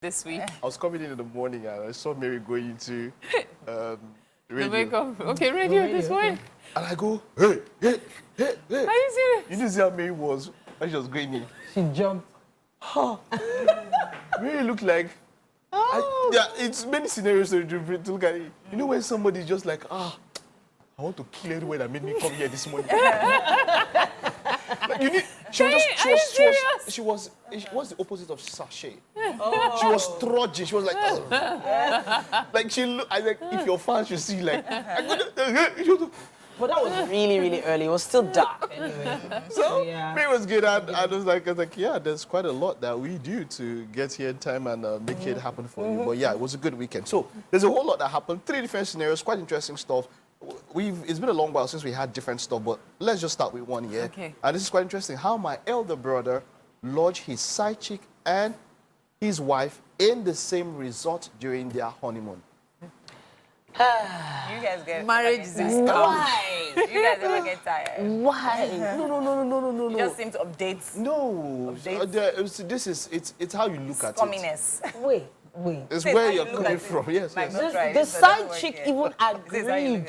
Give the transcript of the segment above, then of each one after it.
this week? I was coming in the morning and I saw Mary going into radio. The makeup. Okay, radio this way. And I go, hey. Are you serious? You didn't see how Mary was when she was going in. She jumped. Mary looked like, it's many scenarios to look at it. You know when somebody's just like, I want to kill everyone that made me come here this morning. Like, she was the opposite of sachet. Oh. She was trudging. She was like, like she looked. I like if your fans should see like. But that was really, really early. It was still dark anyway. So yeah. It was good. I was like, yeah, there's quite a lot that we do to get here in time and make it happen for you. But yeah, it was a good weekend. So there's a whole lot that happened. 3 different scenarios, quite interesting stuff. It's been a long while since we had different stuff, but let's just start with one here. Okay. And this is quite interesting. How my elder brother lodged his side chick and his wife in the same resort during their honeymoon. You guys get marriage is a scam. Why? You guys ever get tired? Why? No. You just seem to update. No. It's how you look at Scumminess. it. Wait. It's where you're coming from. Yes. The side chick even agreed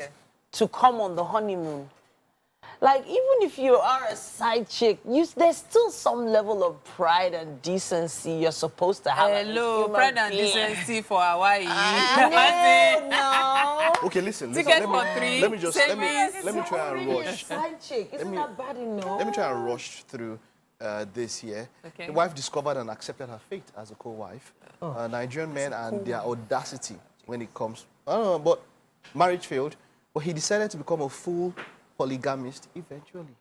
to come on the honeymoon. Like, even if you are a side chick, there's still some level of pride and decency you're supposed to have. Hello, pride and decency for Hawaii. No. Okay, listen. Ticket for 3. Let me try and rush. Side chick, isn't that bad enough? Let me try and rush through this year. Okay. The wife discovered and accepted her fate as a co-wife. Nigerian men and their audacity when it comes. I don't know, but marriage failed. But he decided to become a full polygamist eventually.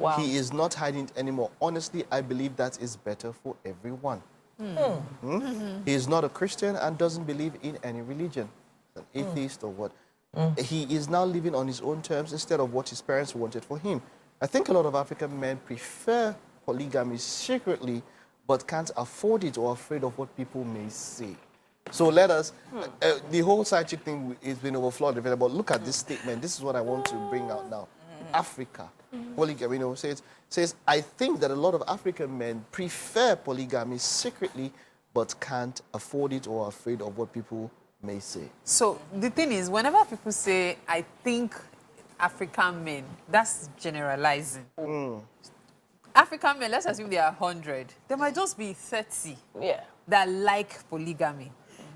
Wow. He is not hiding it anymore. Honestly, I believe that is better for everyone. He is not a Christian and doesn't believe in any religion. An atheist or what. He is now living on his own terms instead of what his parents wanted for him. I think a lot of African men prefer polygamy secretly, but can't afford it or are afraid of what people may say. So let us, the whole side chick thing has been overflowed, but look at this statement. This is what I want to bring out now. Africa, polygamy, says, I think that a lot of African men prefer polygamy secretly, but can't afford it or are afraid of what people may say. So the thing is, whenever people say, I think African men, that's generalizing. African men, let's assume there are 100. There might just be 30 that like polygamy.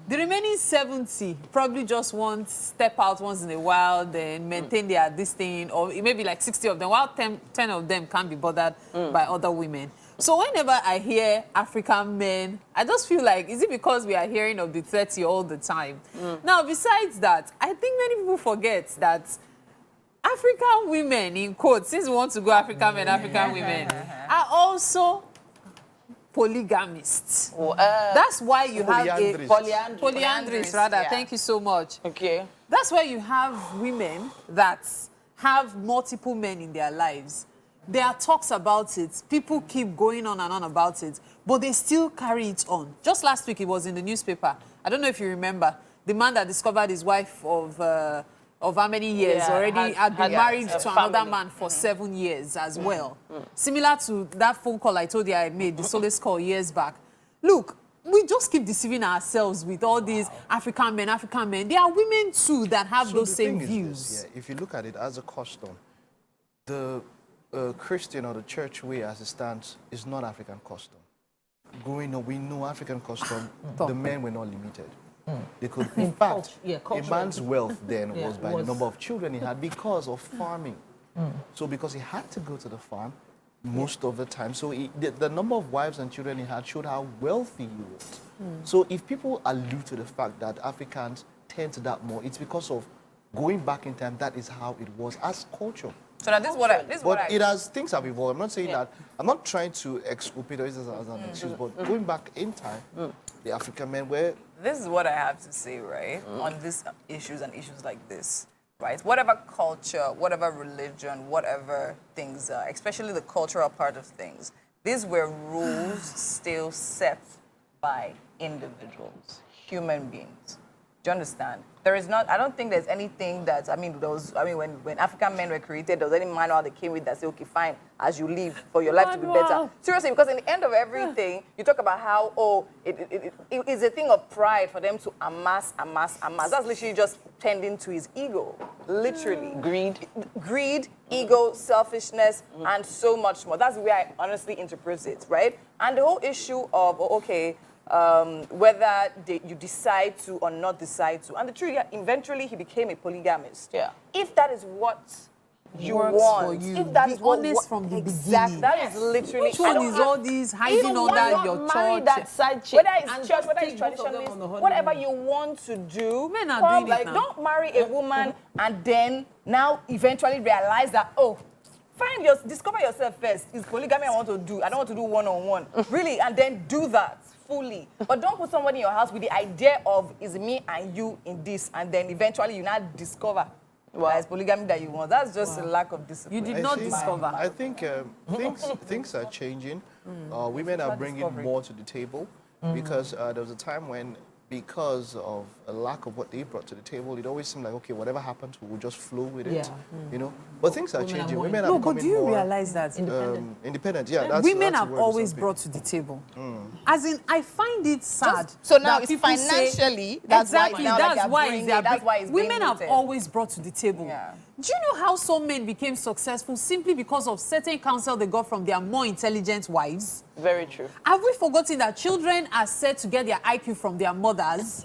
The remaining 70 probably just want step out once in a while, then maintain their this thing, or it may be like 60 of them, while 10 of them can't be bothered by other women. So whenever I hear African men, I just feel like, is it because we are hearing of the 30 all the time? Now, besides that, I think many people forget that African women, in quotes, since we want to go African men, African women, are also polygamists. That's why you have polyandrous, rather. Yeah. Thank you so much. Okay. That's why you have women that have multiple men in their lives. There are talks about it. People keep going on and on about it, but they still carry it on. Just last week, it was in the newspaper. I don't know if you remember. The man that discovered his wife of how many years already had been married to another man for 7 years as well. Similar to that phone call I told you I made, the Solace call years back. Look, we just keep deceiving ourselves with all these African men. There are women too that have those same views. If you look at it as a custom, the Christian or the church way as it stands is not African custom. Growing up, we know African custom, the men were not limited. They could, in fact, a man's wealth then was by the number of children he had because of farming. So because he had to go to the farm most of the time, so the number of wives and children he had showed how wealthy he was. So if people allude to the fact that Africans tend to that more, it's because of going back in time, that is how it was as culture. So now this is what I it has, things have evolved. I'm not saying that, I'm not trying to exculpate or use this as an excuse, but going back in time, the African men were... This is what I have to say, right, on these issues and issues like this, right? Whatever culture, whatever religion, whatever things are, especially the cultural part of things, these were rules still set by individuals, human beings, Do you understand? There is not, I don't think there's anything that, when African men were created, there was any manual they came with that say, okay, fine, as you live, for your life to be better. Seriously, because in the end of everything, you talk about how, it is a thing of pride for them to amass. That's literally just tending to his ego, literally. Greed, ego, selfishness, and so much more. That's the way I honestly interpret it, right? And the whole issue of, whether you decide to or not decide to. And the truth, eventually he became a polygamist. Yeah. If that is what you Works want, for you. if that Be is what honest from the exactly, beginning. that is literally. Which one is all these hiding Why under not your marry church? that side chick Whether it's and church, just whether take it's both of them traditionalist, on the honeymoon? whatever you want to do, Men are doing it like now. don't marry a woman and then now eventually realize that discover yourself first. Is polygamy I want to do? I don't want to do one-on-one, really, and then do that fully. But don't put somebody in your house with the idea of is me and you in this, and then eventually you now discover that it's polygamy that you want. That's just a lack of discipline. You did not discover. I think things are changing. Women are bringing more to the table because there was a time when, because of a lack of what they brought to the table, it always seemed like, okay, whatever happens, we'll just flow with it, you know. But things are changing. Women are No, but becoming do you more realize that? independent. Yeah, that's Women that's have the word or always something. brought to the table. As in, I find it sad. So now that it's people say- financially, that's why it's exactly, now like that's they're why bringing they're it, that's why it's being women have rooted. always brought to the table. Yeah. Do you know how some men became successful simply because of certain counsel they got from their more intelligent wives? Very true. Have we forgotten that children are said to get their IQ from their mothers?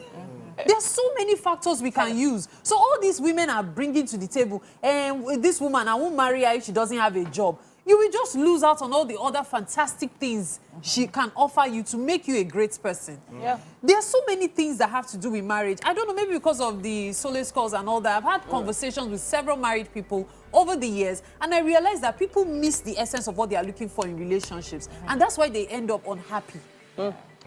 There are so many factors we can use. So all these women are bringing to the table, and with this woman, I won't marry her if she doesn't have a job. You will just lose out on all the other fantastic things she can offer you to make you a great person. Yeah. There are so many things that have to do with marriage. I don't know, maybe because of the solace calls and all that. I've had conversations with several married people over the years, and I realized that people miss the essence of what they are looking for in relationships. And that's why they end up unhappy.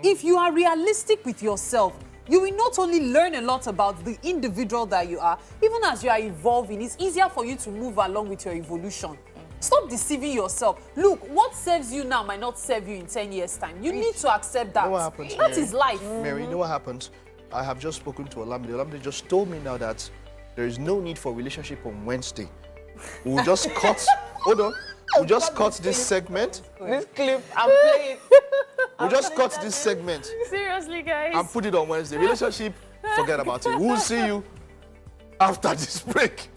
If you are realistic with yourself, you will not only learn a lot about the individual that you are, even as you are evolving, it's easier for you to move along with your evolution. Stop deceiving yourself. Look, what serves you now might not serve you in 10 years' time. You need to accept that. You know what happens, That Mary? is life. Mary, you know what happens? I have just spoken to Olamide. Olamide just told me now that there is no need for relationship on Wednesday. We'll just cut. Hold on. We'll just cut this segment. This clip, I'm playing. We'll just cut this segment Seriously, guys. and put it on Wednesday. Relationship, forget about it. We'll see you after this break.